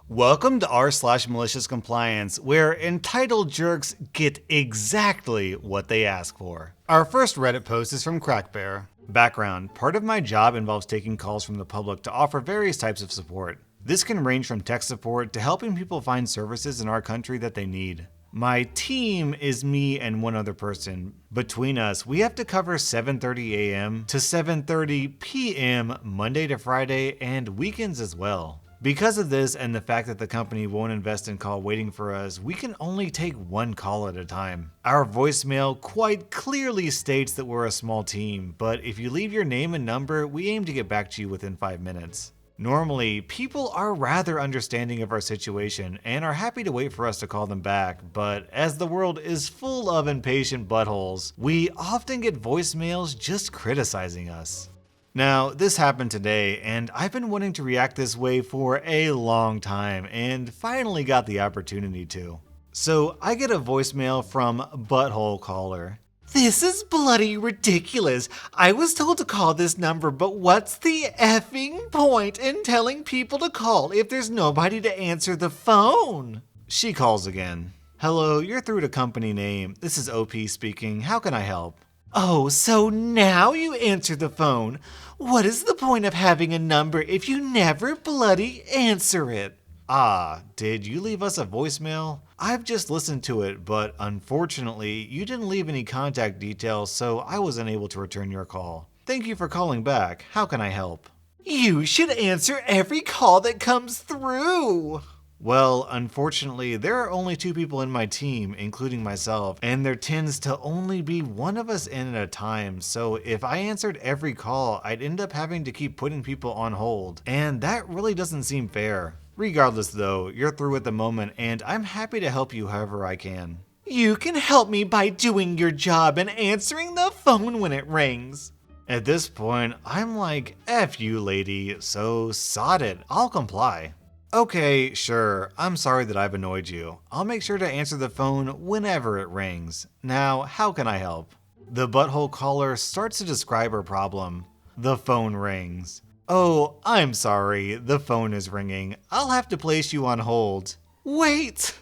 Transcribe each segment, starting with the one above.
Welcome to r/Maliciouscompliance, where entitled jerks get exactly what they ask for. Our first Reddit post is from Crackbear. Background: part of my job involves taking calls from the public to offer various types of support. This can range from tech support to helping people find services in our country that they need. My team is me and one other person. Between us, we have to cover 7:30 a.m. to 7:30 p.m. Monday to Friday and weekends as well. Because of this and the fact that the company won't invest in call waiting for us, we can only take one call at a time. Our voicemail quite clearly states that we're a small team, but if you leave your name and number, we aim to get back to you within 5 minutes. Normally, people are rather understanding of our situation and are happy to wait for us to call them back, but as the world is full of impatient buttholes, we often get voicemails just criticizing us. Now, this happened today, and I've been wanting to react this way for a long time, and finally got the opportunity to. So I get a voicemail from Butthole Caller. This is bloody ridiculous. I was told to call this number, but what's the effing point in telling people to call if there's nobody to answer the phone? She calls again. Hello, you're through to company name. This is OP speaking. How can I help? Oh, so now you answer the phone. What is the point of having a number if you never bloody answer it? Ah, did you leave us a voicemail? I've just listened to it, but unfortunately, you didn't leave any contact details, so I wasn't able to return your call. Thank you for calling back. How can I help? You should answer every call that comes through. Well, unfortunately, there are only 2 people in my team, including myself, and there tends to only be one of us in at a time, so if I answered every call, I'd end up having to keep putting people on hold, and that really doesn't seem fair. Regardless though, you're through at the moment, and I'm happy to help you however I can. You can help me by doing your job and answering the phone when it rings. At this point, I'm like, F you lady, so sod it, I'll comply. Okay, sure, I'm sorry that I've annoyed you. I'll make sure to answer the phone whenever it rings. Now, how can I help? The Butthole Caller starts to describe her problem. The phone rings. Oh, I'm sorry, the phone is ringing. I'll have to place you on hold. Wait!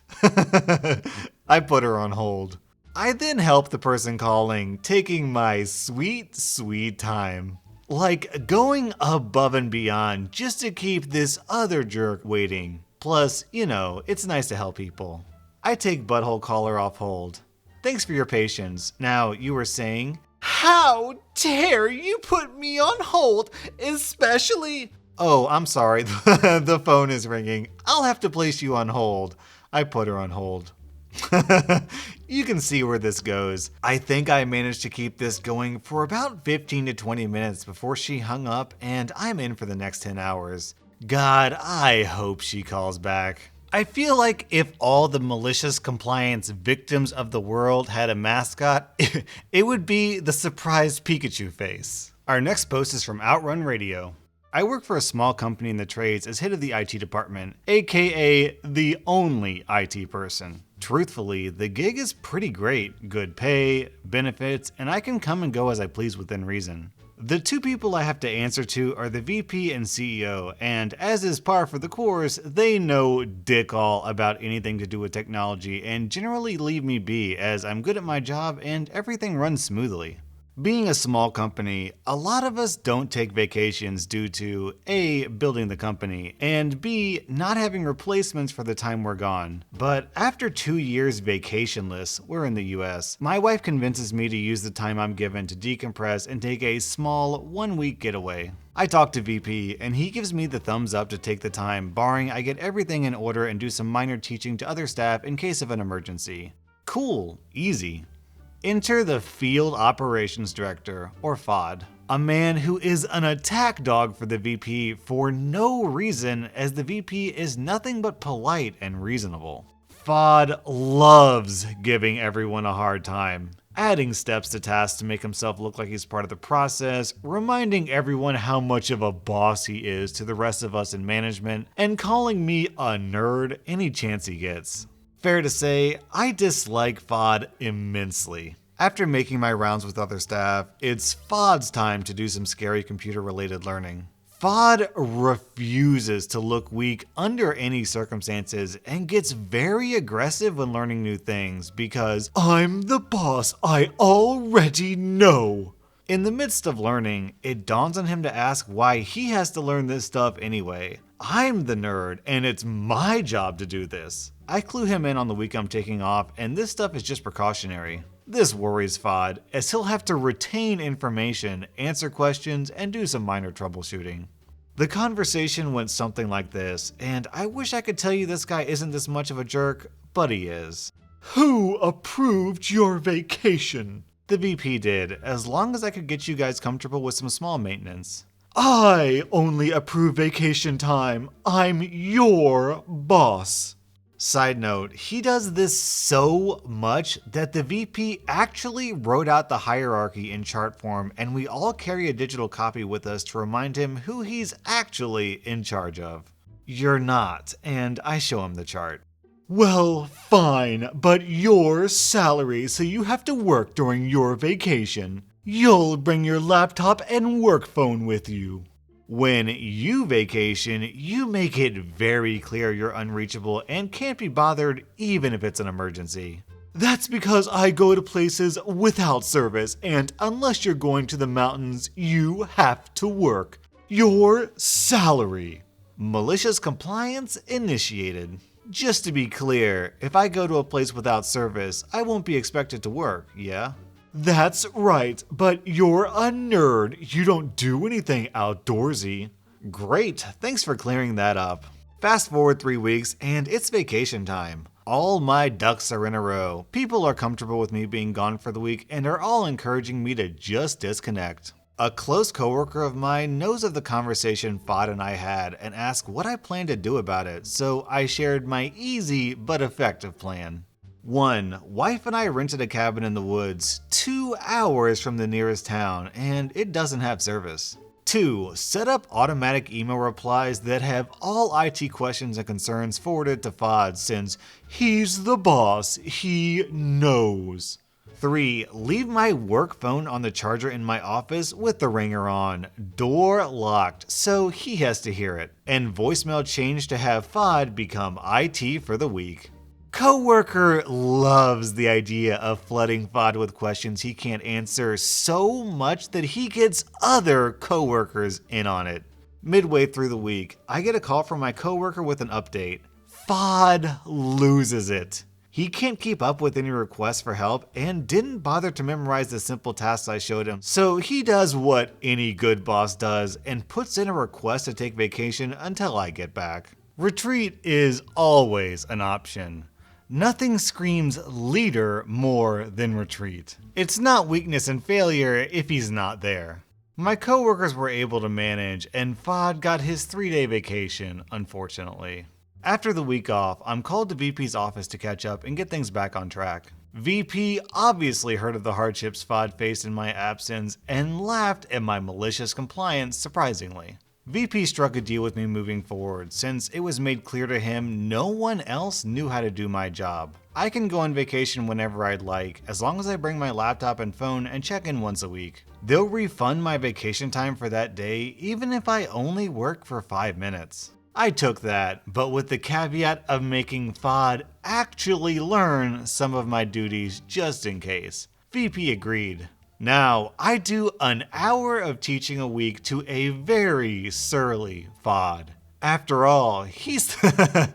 I put her on hold. I then help the person calling, taking my sweet, sweet time. Like going above and beyond just to keep this other jerk waiting. Plus, you know, it's nice to help people. I take Butthole Caller off hold. Thanks for your patience. Now, you were saying? How dare you put me on hold, especially... Oh, I'm sorry, the phone is ringing. I'll have to place you on hold. I put her on hold. You can see where this goes. I think I managed to keep this going for about 15 to 20 minutes before she hung up, and I'm in for the next 10 hours. God, I hope she calls back. I feel like if all the malicious compliance victims of the world had a mascot, it would be the surprised Pikachu face. Our next post is from Outrun Radio. I work for a small company in the trades as head of the IT department, aka the only IT person. Truthfully, the gig is pretty great, good pay, benefits, and I can come and go as I please within reason. The 2 people I have to answer to are the VP and CEO, and as is par for the course, they know dick all about anything to do with technology and generally leave me be as I'm good at my job and everything runs smoothly. Being a small company, a lot of us don't take vacations due to A, building the company, and B, not having replacements for the time we're gone. But after 2 years vacationless, we're in the US, my wife convinces me to use the time I'm given to decompress and take a small 1-week getaway. I talk to VP, and he gives me the thumbs up to take the time, barring I get everything in order and do some minor teaching to other staff in case of an emergency. Cool, easy. Enter the Field Operations Director, or FOD, a man who is an attack dog for the VP for no reason, as the VP is nothing but polite and reasonable. FOD loves giving everyone a hard time, adding steps to tasks to make himself look like he's part of the process, reminding everyone how much of a boss he is to the rest of us in management, and calling me a nerd any chance he gets. Fair to say, I dislike FOD immensely. After making my rounds with other staff, it's FOD's time to do some scary computer-related learning. Fod refuses to look weak under any circumstances and gets very aggressive when learning new things because I'm the boss, I already know. In the midst of learning, it dawns on him to ask why he has to learn this stuff anyway. I'm the nerd, and it's my job to do this. I clue him in on the week I'm taking off, and this stuff is just precautionary. This worries Fod, as he'll have to retain information, answer questions, and do some minor troubleshooting. The conversation went something like this, and I wish I could tell you this guy isn't this much of a jerk, but he is. Who approved your vacation? The VP did, as long as I could get you guys comfortable with some small maintenance. I only approve vacation time. I'm your boss. Side note, he does this so much that the VP actually wrote out the hierarchy in chart form, and we all carry a digital copy with us to remind him who he's actually in charge of. You're not, and I show him the chart. Well, fine, but your salary, so you have to work during your vacation. You'll bring your laptop and work phone with you. When you vacation, you make it very clear you're unreachable and can't be bothered even if it's an emergency. That's because I go to places without service, and unless you're going to the mountains, you have to work. Your salary. Malicious compliance initiated. Just to be clear, if I go to a place without service, I won't be expected to work, yeah? That's right, but you're a nerd. You don't do anything outdoorsy. Great, thanks for clearing that up. Fast forward 3 weeks, and it's vacation time. All my ducks are in a row. People are comfortable with me being gone for the week and are all encouraging me to just disconnect. A close coworker of mine knows of the conversation Fod and I had and asked what I plan to do about it, so I shared my easy but effective plan. 1. Wife and I rented a cabin in the woods 2 hours from the nearest town, and it doesn't have service. 2. Set up automatic email replies that have all IT questions and concerns forwarded to Fod since he's the boss, he knows. 3. Leave my work phone on the charger in my office with the ringer on, door locked, so he has to hear it, and voicemail changed to have Fod become IT for the week. Coworker loves the idea of flooding Fod with questions he can't answer so much that he gets other coworkers in on it. Midway through the week, I get a call from my coworker with an update. Fod loses it. He can't keep up with any requests for help and didn't bother to memorize the simple tasks I showed him, so he does what any good boss does and puts in a request to take vacation until I get back. Retreat is always an option. Nothing screams leader more than retreat. It's not weakness and failure if he's not there. My coworkers were able to manage, and Fod got his 3-day vacation, unfortunately. After the week off, I'm called to VP's office to catch up and get things back on track. VP obviously heard of the hardships Fod faced in my absence and laughed at my malicious compliance surprisingly. VP struck a deal with me moving forward since it was made clear to him no one else knew how to do my job. I can go on vacation whenever I'd like, as long as I bring my laptop and phone and check in once a week. They'll refund my vacation time for that day even if I only work for 5 minutes. I took that, but with the caveat of making Fod actually learn some of my duties just in case. VP agreed. Now, I do an hour of teaching a week to a very surly Fod. After all, he's the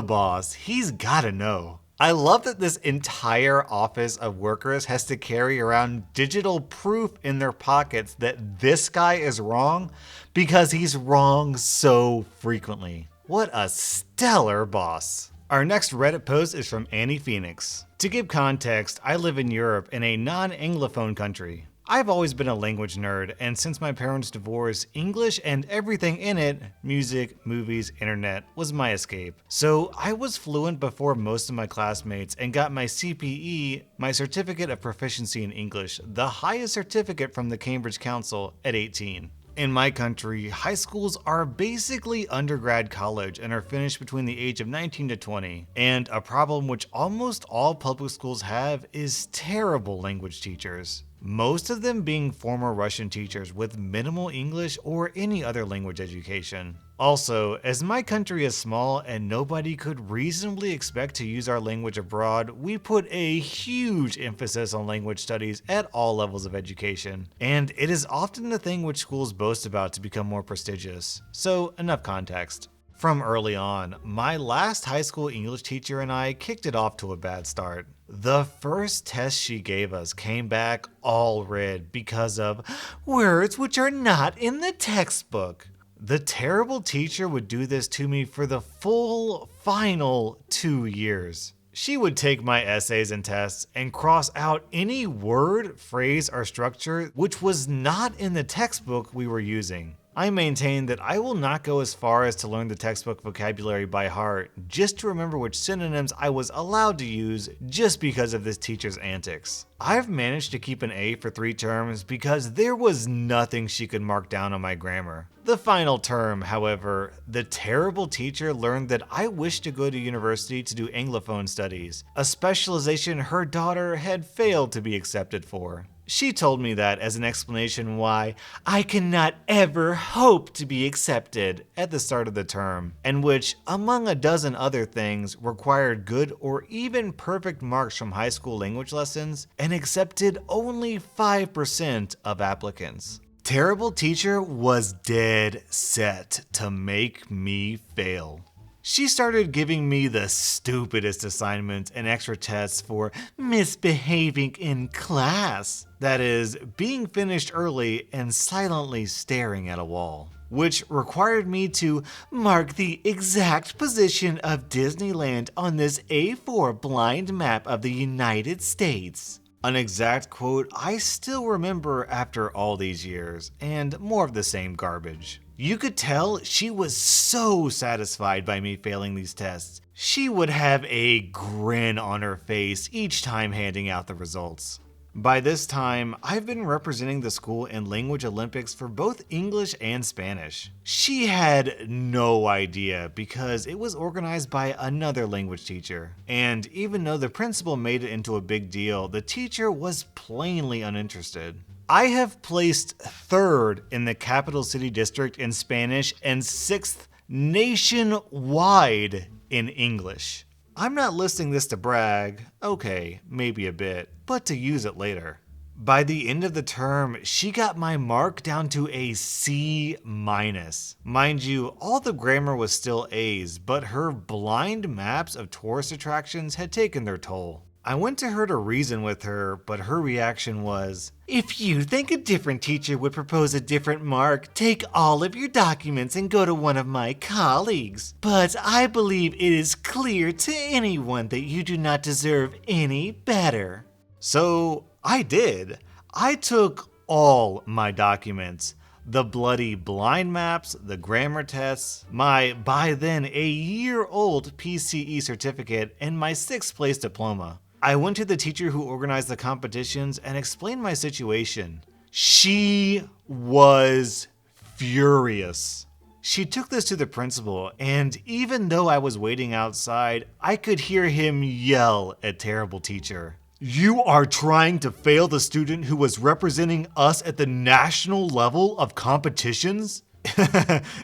boss. He's gotta know. I love that this entire office of workers has to carry around digital proof in their pockets that this guy is wrong because he's wrong so frequently. What a stellar boss. Our next Reddit post is from AnnyPhoenix. To give context, I live in Europe in a non-Anglophone country. I've always been a language nerd, and since my parents' divorce, English and everything in it, music, movies, internet, was my escape. So I was fluent before most of my classmates and got my CPE, my Certificate of Proficiency in English, the highest certificate from the Cambridge Council, at 18. In my country, high schools are basically undergrad college and are finished between the age of 19 to 20. And a problem which almost all public schools have is terrible language teachers. most of them being former Russian teachers with minimal English or any other language education. Also, as my country is small and nobody could reasonably expect to use our language abroad, we put a huge emphasis on language studies at all levels of education, and it is often the thing which schools boast about to become more prestigious. So, enough context. From early on, my last high school English teacher and I kicked it off to a bad start. The first test she gave us came back all red because of words which are not in the textbook. The terrible teacher would do this to me for the full final 2 years. She would take my essays and tests and cross out any word, phrase, or structure which was not in the textbook we were using. I maintain that I will not go as far as to learn the textbook vocabulary by heart just to remember which synonyms I was allowed to use just because of this teacher's antics. I've managed to keep an A for 3 terms because there was nothing she could mark down on my grammar. The final term, however, the terrible teacher learned that I wished to go to university to do Anglophone studies, a specialization her daughter had failed to be accepted for. She told me that as an explanation why I cannot ever hope to be accepted at the start of the term, and which, among a dozen other things, required good or even perfect marks from high school language lessons and accepted only 5% of applicants. Terrible teacher was dead set to make me fail. She started giving me the stupidest assignments and extra tests for misbehaving in class. That is, being finished early and silently staring at a wall, which required me to mark the exact position of Disneyland on this A4 blind map of the United States. An exact quote I still remember after all these years, and more of the same garbage. You could tell she was so satisfied by me failing these tests. She would have a grin on her face each time handing out the results. By this time, I've been representing the school in Language Olympics for both English and Spanish. She had no idea because it was organized by another language teacher. And even though the principal made it into a big deal, the teacher was plainly uninterested. I have placed 3rd in the capital city district in Spanish and 6th nationwide in English. I'm not listing this to brag, okay, maybe a bit, but to use it later. By the end of the term, she got my mark down to a C-. Mind you, all the grammar was still A's, but her blind maps of tourist attractions had taken their toll. I went to her to reason with her, but her reaction was, "If you think a different teacher would propose a different mark, take all of your documents and go to one of my colleagues. But I believe it is clear to anyone that you do not deserve any better." So I did. I took all my documents. The bloody blind maps, the grammar tests, my by then a year-old PCE certificate, and my 6th place diploma. I went to the teacher who organized the competitions and explained my situation. She was furious. She took this to the principal, and even though I was waiting outside, I could hear him yell at terrible teacher. "You are trying to fail the student who was representing us at the national level of competitions?"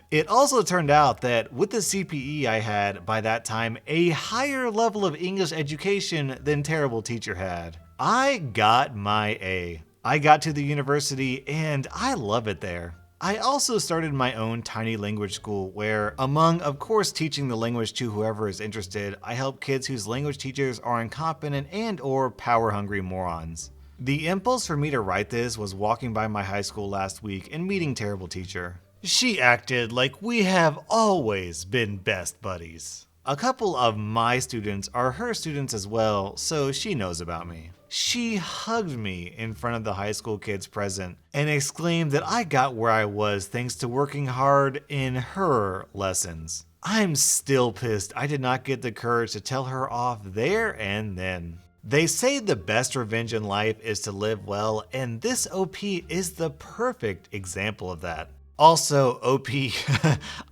It also turned out that with the CPE I had by that time a higher level of English education than terrible teacher had. I got my A. I got to the university and I love it there. I also started my own tiny language school where, among of course teaching the language to whoever is interested, I help kids whose language teachers are incompetent and or power-hungry morons. The impulse for me to write this was walking by my high school last week and meeting terrible teacher. She acted like we have always been best buddies. A couple of my students are her students as well, so she knows about me. She hugged me in front of the high school kids present and exclaimed that I got where I was thanks to working hard in her lessons. I'm still pissed I did not get the courage to tell her off there and then. They say the best revenge in life is to live well, and this OP is the perfect example of that. Also, OP,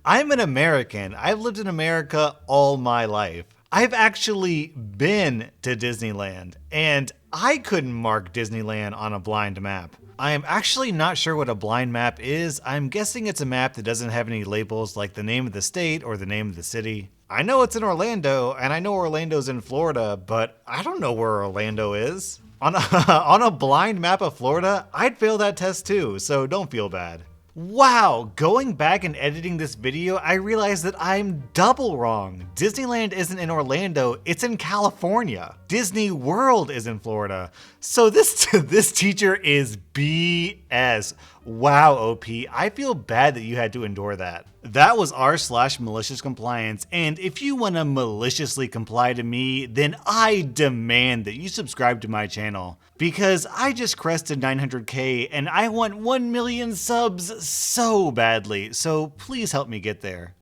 I'm an American. I've lived in America all my life. I've actually been to Disneyland, and I couldn't mark Disneyland on a blind map. I am actually not sure what a blind map is. I'm guessing it's a map that doesn't have any labels like the name of the state or the name of the city. I know it's in Orlando, and I know Orlando's in Florida, but I don't know where Orlando is. On a blind map of Florida, I'd fail that test too, so don't feel bad. Wow, going back and editing this video, I realized that I'm double wrong. Disneyland isn't in Orlando, it's in California. Disney World is in Florida. So this teacher is BS. Wow, OP, I feel bad that you had to endure that. That was r/malicious compliance, and if you want to maliciously comply to me, then I demand that you subscribe to my channel, because I just crested 900k and I want 1 million subs so badly, so please help me get there.